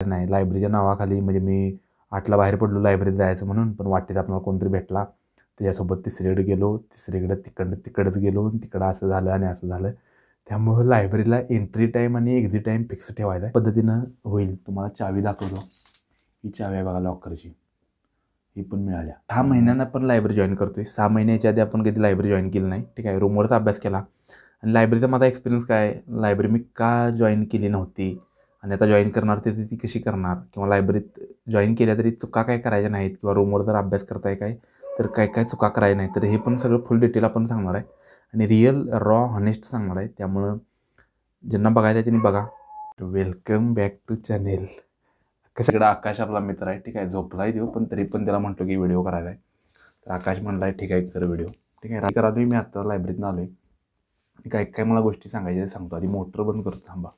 नाही लायब्ररीच्या नावाखाली म्हणजे मी 8ला बाहेर पडलो लायब्ररीत जायचं म्हणून, पण वाटेत आपल्याला कोणतरी भेटला. त्याच्यासोबत तिसरीकडे गेलो, तिसरीकडे तिकडंच गेलो, तिकडं असं झालं आणि असं झालं. त्यामुळं लायब्ररीला एंट्री टाईम आणि एक्झिट टाईम फिक्स ठेवायचा पद्धतीनं होईल. तुम्हाला चावी दाखवतो. ही चावी आहे बघा लॉकरची. ही पण मिळाल्या. 6 महिन्यांना आपण लायब्ररी जॉईन करतोय. 6 महिन्याच्या आधी आपण कधी लायब्ररी जॉईन केली नाही. ठीक आहे. रूमवरचा अभ्यास केला आणि लायब्ररीचा माझा एक्सपिरियन्स काय आहे, लायब्ररी मी का जॉईन केली नव्हती आणि आता जॉईन करणार तर ती कशी करणार, किंवा लायब्ररीत जॉईन केल्या तरी चुका काय करायच्या नाहीत, किंवा रूमवर जर अभ्यास करताय काय तर काय काय चुका करायच्या नाहीत, तर हे पण सगळं फुल डिटेल आपण सांगणार आहे आणि रिअल रॉ हॉनेस्ट सांगणार आहे. त्यामुळं ज्यांना बघायचं आहे त्यांनी बघा. Welcome back to channel. कशाकडे आकाश आपला मित्र आहे. ठीक आहे. झोपलाय देऊ, पण तरी पण त्याला म्हटलो की व्हिडिओ करायचा आहे. तर आकाश म्हणला आहे ठीक आहे कर व्हिडिओ. ठीक आहे. करावी मी आत्ता लायब्ररीतनं आलो आहे. काय काय मला गोष्टी सांगायच्या सांगतो. आधी मोटर बंद करतो थांबा.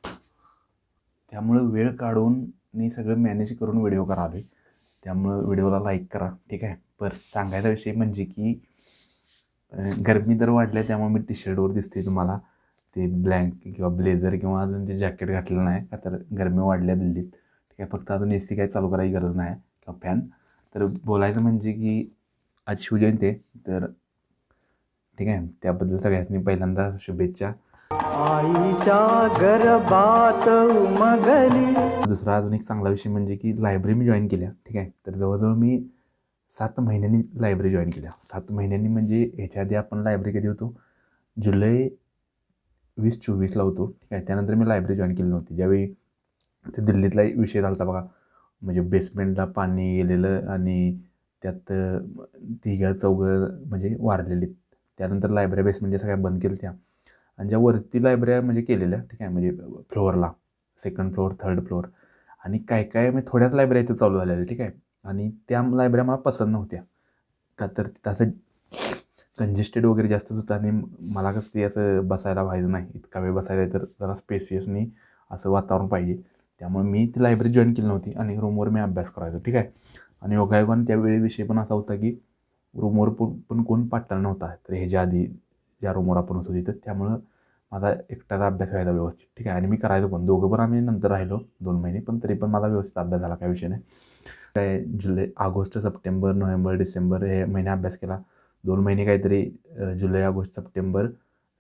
त्यामुळं वेळ काढून मी सगळं मॅनेज करून व्हिडिओ करावे. त्यामुळं व्हिडिओला लाईक करा. ठीक आहे. पर सांगायचा विषय म्हणजे की गरमी तर वाढल्या, त्यामुळे मी टी शर्टवर दिसते तुम्हाला ते ब्लँक किंवा ब्लेझर किंवा अजून ते जॅकेट घातलेलं नाही का, तर गरमी वाढल्या दिल्लीत. ठीक आहे. फक्त अजून AC काही चालू करायची गरज नाही किंवा फॅन. तर बोलायचं म्हणजे की आज शिवजयंती आहे, तर ठीक आहे, त्याबद्दल सगळ्यांनी पहिल्यांदा शुभेच्छा. आईच्या गर्भात उमगली. दुसरा अजून एक चांगला विषय म्हणजे की लायब्ररी मी जॉईन केल्या. ठीक आहे. तर जवळजवळ मी 7 महिन्यांनी लायब्ररी जॉईन केल्या. 7 महिन्यांनी म्हणजे ह्याच्या आधी आपण लायब्ररी कधी होतो, जुलै 2024ला होतो. ठीक आहे. त्यानंतर मी लायब्ररी जॉईन केली नव्हती. ज्यावेळी ते दिल्लीतला विषय झाला होता बघा, म्हणजे बेसमेंटला पाणी गेलेलं आणि त्यात तिघं चौघं म्हणजे वारलेली. त्यानंतर लायब्ररी बेसमेंटच्या सगळ्या बंद केल्या त्या, आणि ज्या वरती लायब्ररी म्हणजे केलेल्या. ठीक आहे. म्हणजे फ्लोअरला 2nd फ्लोअर 3rd फ्लोअर आणि काय काय म्हणजे थोड्याच लायब्ररी इथं चालू झालेल्या. ठीक आहे. आणि त्या लायब्ररी मला पसंत नव्हत्या का, तर तिथं असं कंजेस्टेड वगैरे जास्तच होतं आणि मला कसं ते असं बसायला व्हायचं नाही. इतका वेळ बसायला आहे तर जरा स्पेसियसनी असं वातावरण पाहिजे. त्यामुळे मी ती लायब्ररी जॉईन केली नव्हती आणि रूमवर मी अभ्यास करायचो. ठीक आहे. आणि योगायोगाने त्यावेळी विषय पण असा होता की रूमवर पण कोण पाठवला नव्हता, तर ह्याच्या आधी ज्या रूमवर आपण होतो तिथं. त्यामुळं माझा एकटाचा अभ्यास व्हायचा व्यवस्थित. ठीक आहे. आणि मी करायचो पण, दोघं पण आम्ही नंतर राहिलो 2 महिने, पण तरी पण माझा व्यवस्थित अभ्यास झाला, काय विषय नाही. काय जुलै ऑगस्ट सप्टेंबर नोव्हेंबर डिसेंबर हे महिने अभ्यास केला. 2 महिने काहीतरी जुलै ऑगस्ट सप्टेंबर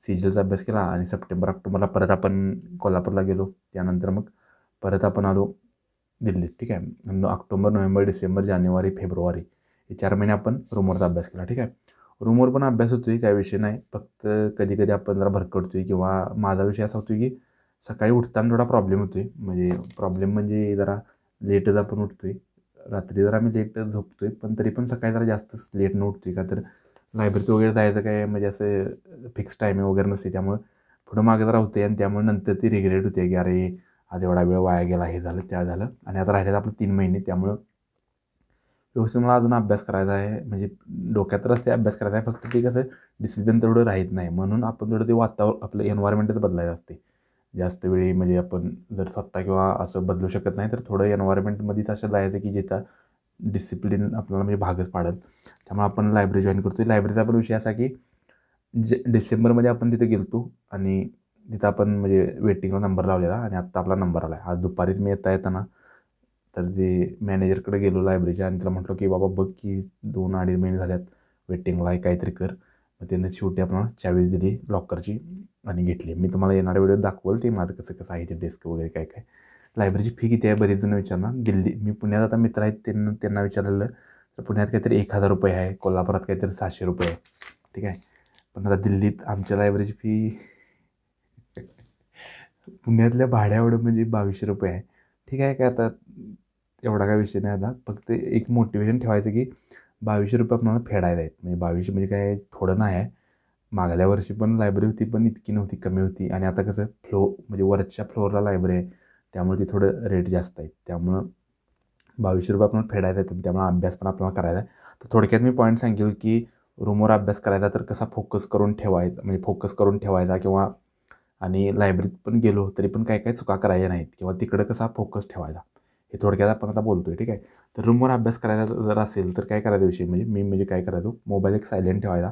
सीजलचा अभ्यास केला आणि सप्टेंबर ऑक्टोबरला परत आपण कोल्हापूरला गेलो. त्यानंतर मग परत आपण आलो दिल्लीत. ठीक आहे. ऑक्टोबर नोव्हेंबर डिसेंबर जानेवारी फेब्रुवारी हे 4 महिने आपण रूमवरचा अभ्यास केला. ठीक आहे. रूमवर पण अभ्यास होतोय, काय विषय नाही. फक्त कधी कधी आपण जरा भरकडतोय, किंवा माझा विषय असा होतो की सकाळी उठताना थोडा प्रॉब्लेम होतोय. म्हणजे प्रॉब्लेम म्हणजे जरा लेटच आपण उठतोय. रात्री जरा आम्ही लेट झोपतोय, पण तरी पण सकाळी जरा जास्तच लेट न उठतोय, का तर लायब्ररीत वगैरे जायचं काय म्हणजे असं फिक्स टायमिंग वगैरे नसते. त्यामुळे पुढं मागे जरा होते आणि त्यामुळे नंतर ती रिग्रेट होते की अरे आज एवढा वेळ वाया गेला, हे झालं त्या झालं. आणि आता राहिलेलं आपलं 3 महिने, त्यामुळं व्यवस्थित मला अजून अभ्यास करायचा आहे. म्हणजे डोक्यात तर असते अभ्यास करायचा आहे, फक्त ते कसं डिसिप्लिन तेवढं राहत नाही. म्हणून आपण थोडं ते वातावरण आपलं एन्व्हायरमेंटच बदलायचं असते जास्त वेळी. म्हणजे आपण जर स्वतः किंवा असं बदलू शकत नाही, तर थोडं एन्व्हायरमेंटमध्येच असं जायचं की जिथं डिसिप्लिन आपल्याला म्हणजे भागच पाडेल. त्यामुळे आपण लायब्ररी जॉईन करतो. लायब्ररीचा पण विषय असा की डिसेंबरमध्ये आपण तिथे गेलो आणि तिथं आपण म्हणजे वेटिंगला नंबर लावलेला आणि आत्ता आपला नंबर आला आहे. आज दुपारीच मी येताना तर ते मॅनेजरकडे गेलो लायब्ररीच्या आणि त्याला म्हटलं की बाबा बघ की 2-2.5 महिने झाल्यात वेटिंगला आहे, काहीतरी कर. मग त्यानं शेवटी आपल्याला चावीज दिली लॉकरची आणि घेतली. मी तुम्हाला येणाऱ्या व्हिडिओ दाखवलं ते माझं कसं कसं आहे ते डेस्क वगैरे काय काय. लायब्ररीची फी किती आहे बरेच जण विचारणार. दिल्ली मी पुण्यात आता मित्र आहेत त्यांना विचारलेलं, तर पुण्यात काहीतरी 1000 रुपये आहे, कोल्हापुरात काहीतरी 700 रुपये आहे. ठीक आहे. पण आता दिल्लीत आमच्या लायब्ररीची फी पुण्यातल्या भाड्याएवढं म्हणजे 2200 रुपये आहे. ठीक आहे. काय आता एवढा काय विषय नाही. आता फक्त एक मोटिवेशन ठेवायचं की 2200 रुपये आपल्याला फेडायला आहेत. म्हणजे 2200 म्हणजे काय थोडं नाही आहे. मागल्या वर्षी पण लायब्ररी होती, पण इतकी नव्हती, कमी होती. आणि आता कसं म्हणजे वरच्या फ्लोअरला लायब्ररी आहे, त्यामुळे ती थोडं रेट जास्त आहे. त्यामुळं 2200 रुपये आपल्याला फेडायला आहेत आणि त्यामुळे अभ्यास पण आपल्याला करायचा आहे. तर थोडक्यात मी पॉईंट सांगेल की रूमवर अभ्यास करायचा तर कसा फोकस करून ठेवायचा, म्हणजे फोकस करून ठेवायचा, किंवा आणि लायब्ररीत पण गेलो तरी पण काय काय चुका करायच्या नाहीत, किंवा तिकडं कसा फोकस ठेवायचा, हे थोडक्यात आपण आता बोलतोय. ठीक आहे. तर रूमवर अभ्यास करायचा जर असेल तर काय करायचा विषय म्हणजे काय करायचो, मोबाईल एक सायलेंट ठेवायचा.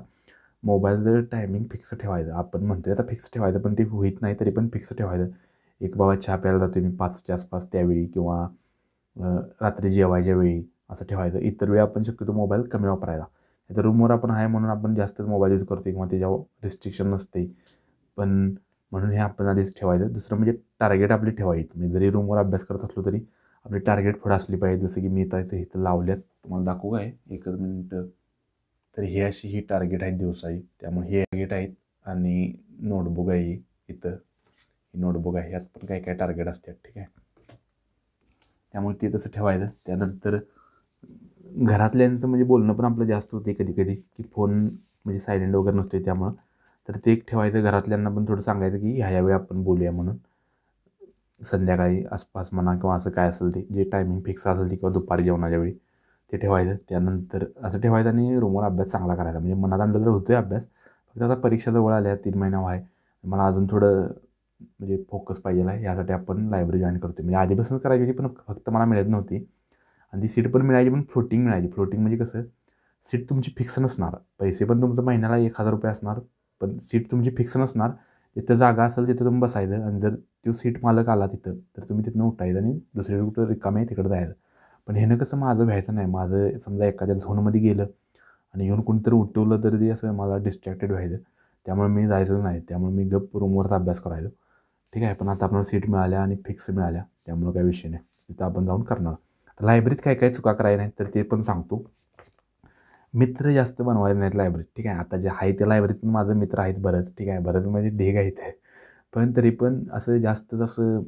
मोबाईलचं टायमिंग फिक्स ठेवायचं. आपण म्हणतोय आता फिक्स ठेवायचं, पण ते होत नाही, तरी पण फिक्स ठेवायचं. एक बाबा चहा प्यायला जातो मी 5च्या आसपास त्यावेळी, किंवा रात्री जेवायच्या वेळी असं ठेवायचं. इतर वेळी आपण शक्यतो मोबाईल कमी वापरायचा. तर रूमवर आपण आहे म्हणून आपण जास्तच मोबाईल यूज करतो किंवा त्याच्यावर रिस्ट्रिक्शन नसते. पण म्हणून हे आपण आधीच ठेवायचं. दुसरं म्हणजे टार्गेट आपली ठेवायची. म्हणजे जरी रूमवर अभ्यास करत असलो तरी आपली टार्गेट पुढे असली पाहिजे. जसं की मी इथं लावल्यात, तुम्हाला दाखवू काय एकच मिनटं. तर ही अशी ही टार्गेट आहेत दिवसाची. त्यामुळे हे टार्गेट आहेत आणि नोटबुक आहे इथं. ही नोटबुक आहे, यात पण काय काय टार्गेट असतात. ठीक आहे, त्यामुळे ते तसं ठेवायचं. त्यानंतर घरातल्यांचं म्हणजे बोलणं पण आपलं जास्त होते कधी कधी, की फोन म्हणजे सायलेंट वगैरे नसते त्यामुळं. तर ते एक ठेवायचं. घरातल्यांना पण थोडं सांगायचं की ह्या वेळी आपण बोलूया म्हणून, संध्याकाळी आसपास म्हणा किंवा असं काय असेल ते जे टायमिंग फिक्स असेल ते, किंवा दुपारी जेवणाच्या वेळी ते ठेवायचं. त्यानंतर असं ठेवायचं आणि रूमवर अभ्यास चांगला करायचा. म्हणजे मनात आणलं तर होतोय अभ्यास. फक्त आता परीक्षा जवळ आल्या, 3 महिना आहे, मला अजून थोडं म्हणजे फोकस पाहिजे आहे. यासाठी आपण लायब्ररी जॉईन करतो. म्हणजे आधीपासून करायची होती, पण फक्त मला मिळत नव्हती. आणि ती सीट पण मिळायची, पण फ्लोटिंग मिळायची. फ्लोटिंग म्हणजे कसं, सीट तुमची फिक्स नसणार, पैसे पण तुमचं महिन्याला 1000 रुपये असणार, पण सीट तुमची फिक्स नसणार. जिथं जागा असेल तिथं तुम्ही बसायचं, आणि जर तो सीट मालक आला तिथं तर तुम्ही तिथनं उठायचं आणि दुसरीकडे कुठं रिकामे आहे तिकडं जायचं. पण ह्यानं कसं माझं व्हायचं नाही. माझं समजा एखाद्या झोनमध्ये गेलं आणि येऊन कोणीतरी उठवलं तर ते असं मला डिस्ट्रॅक्टेड व्हायचं. त्यामुळे मी जायचं नाही. त्यामुळे मी गप्प रूमवरचा अभ्यास करायचो. ठीक आहे, पण आता आपल्याला सीट मिळाल्या आणि फिक्स मिळाल्या, त्यामुळे काही विषय नाही, तिथं आपण जाऊन करणार. तर लायब्ररीत काय काय चुका करायला नाही तर ते पण सांगतो. मित्र जास्त बनवायचे नाहीत लायब्ररीत. ठीक आहे, आता जे आहे ते लायब्ररीत पण माझं मित्र आहेत बरंच. ठीक आहे, बरंच म्हणजे ढेग आहेत. पण तरी पण असं जास्तच असं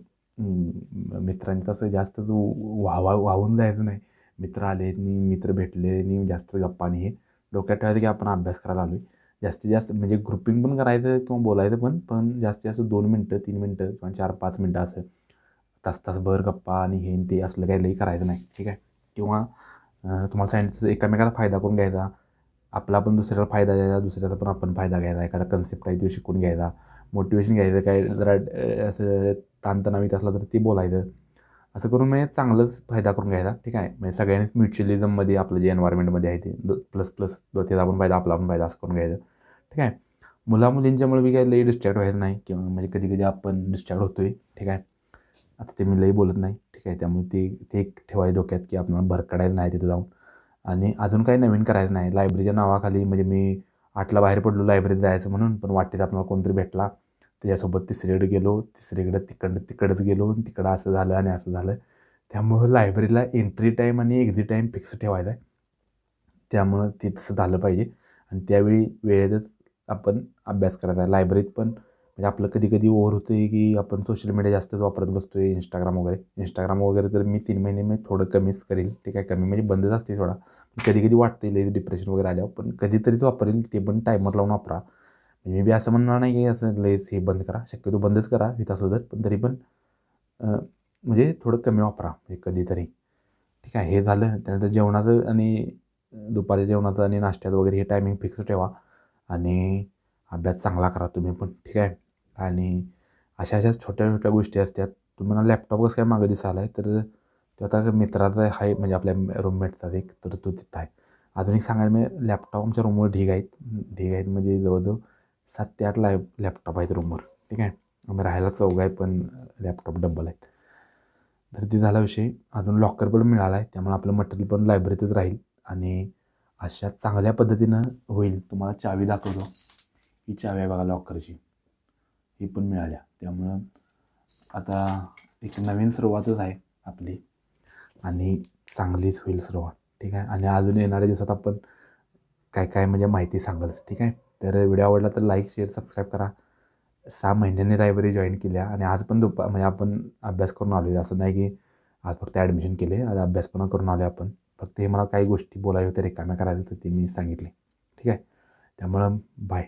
मित्रांचं असं जास्तच वाहून जायचं नाही. मित्र आले आणि मित्र भेटले आणि जास्त गप्पा नाही, हे डोक्यात ठेवायचं की आपण अभ्यास करायला आलो आहे. जास्तीत जास्त म्हणजे ग्रुपिंग पण करायचं किंवा बोलायचं पण जास्तीत जास्त 2 मिनटं 3 मिनटं किंवा 4-5 मिनटं असं तासभर गप्पा आणि हे ते असलं काही लई करायचं नाही. ठीक आहे, किंवा तुम्हाला सांगितलं एकमेकाचा फायदा करून घ्यायचा. आपला पण दुसऱ्याला फायदा द्यायचा, दुसऱ्याचा पण आपण फायदा घ्यायचा. एखादा कन्सेप्ट आहे तो शिकून घ्यायचा, मोटिवेशन घ्यायचं. काय जरा असं ताणतणाव येत असला तर ते बोलायचं. असं करून म्हणजे चांगलंच फायदा करून घ्यायचा. ठीक आहे, म्हणजे सगळ्यांनीच म्युच्युअलिझममध्ये आपलं जे एन्व्हायरमेंटमध्ये आहे ते प्लस प्लस त्याचा पण फायदा आपला पण फायदा असं करून घ्यायचं. ठीक आहे, मुलामुलींच्यामुळे बी काही लई डिस्ट्रॅक्ट व्हायचं नाही, किंवा म्हणजे कधी कधी आपण डिस्ट्रॅक्ट होतोय. ठीक आहे, आता ते मी लई बोलत नाही. ठीक आहे, त्यामुळे ते ते एक ठेवायचं डोक्यात की आपल्याला भरकडायचं नाही तिथं जाऊन. आणि अजून काही नवीन करायचं नाही लायब्ररीच्या नावाखाली. म्हणजे मी 8ला बाहेर पडलो लायब्ररीत जायचं म्हणून, पण वाटेत आपल्याला कोणतरी भेटला, त्याच्यासोबत तिसरीकडे गेलो, तिसरीकडे तिकडंच गेलो, तिकडं असं झालं आणि असं झालं. त्यामुळं लायब्ररीला एंट्री टाईम आणि एक्झिट टाईम फिक्स ठेवायचा आहे. त्यामुळं ते तसं झालं पाहिजे, आणि त्यावेळी वेळेतच आपण अभ्यास करायचा आहे. लायब्ररीत पण म्हणजे आपलं कधी कधी ओव्हर होतं आहे की आपण सोशल मीडिया जास्तच वापरत बसतो आहे. इंस्टाग्राम वगैरे तर मी 3 महिने मी थोडं कमीच करेल. ठीक आहे, कमी म्हणजे बंदच असते थोडा. कधी कधी वाटते लई डिप्रेशन वगैरे आल्यावर, पण कधीतरीच वापरेल, ते पण टायमर लावून वापरा. म्हणजे मी बी असं म्हणणार नाही की असं लईच हे बंद करा, शक्यतो बंदच करा हित असलं तर, पण तरी पण म्हणजे थोडं कमी वापरा म्हणजे कधीतरी. ठीक आहे, हे झालं. त्यानंतर जेवणाचं आणि दुपारी जेवणाचं आणि नाश्त्यात वगैरे हे टायमिंग फिक्स ठेवा, आणि अभ्यास चांगला करा तुम्ही पण. ठीक आहे, आणि अशा अशाच छोट्या छोट्या गोष्टी असतात. तुम्हाला लॅपटॉप कसं काय मागं दिसायला आहे, तर तो आता मित्राचा आहे म्हणजे आपल्या रूममेटचा एक, तर तो तिथं आहे. अजून एक सांगायला म्हणजे लॅपटॉप आमच्या रूमवर ढीग आहेत म्हणजे जवळजवळ 7 ते 8 लॅपटॉप आहेत रूमवर. ठीक आहे, आम्ही राहायला 4 आहे, पण लॅपटॉप डबल आहेत. तर ते झाला विषय. अजून लॉकर पण मिळाला आहे, त्यामुळे आपलं मटेरियल पण लायब्ररीतच राहील, आणि अशा चांगल्या पद्धतीनं होईल. तुम्हाला चावी दाखवतो, ही चावी आहे बघा लॉकरची, ही पण मिळाल्या. त्यामुळं आता एक नवीन सुरुवातच आहे आपली, आणि चांगलीच होईल सुरुवात. ठीक आहे, आणि अजून येणाऱ्या दिवसात आपण काय काय म्हणजे माहिती सांगालच. ठीक आहे, तर व्हिडिओ आवडला तर लाईक शेअर सबस्क्राईब करा. 6 महिन्यांनी लायब्ररी जॉईन केल्या, आणि आज पण म्हणजे आपण अभ्यास करून आलो आहे. असं नाही की आज फक्त ॲडमिशन केले, आज अभ्यास पण करून आलो आहे आपण. फक्त हे मला काही गोष्टी बोलायच्या होत्या, रिकाम्या करायच्या होत्या, ते मी सांगितले. ठीक आहे, त्यामुळं बाय.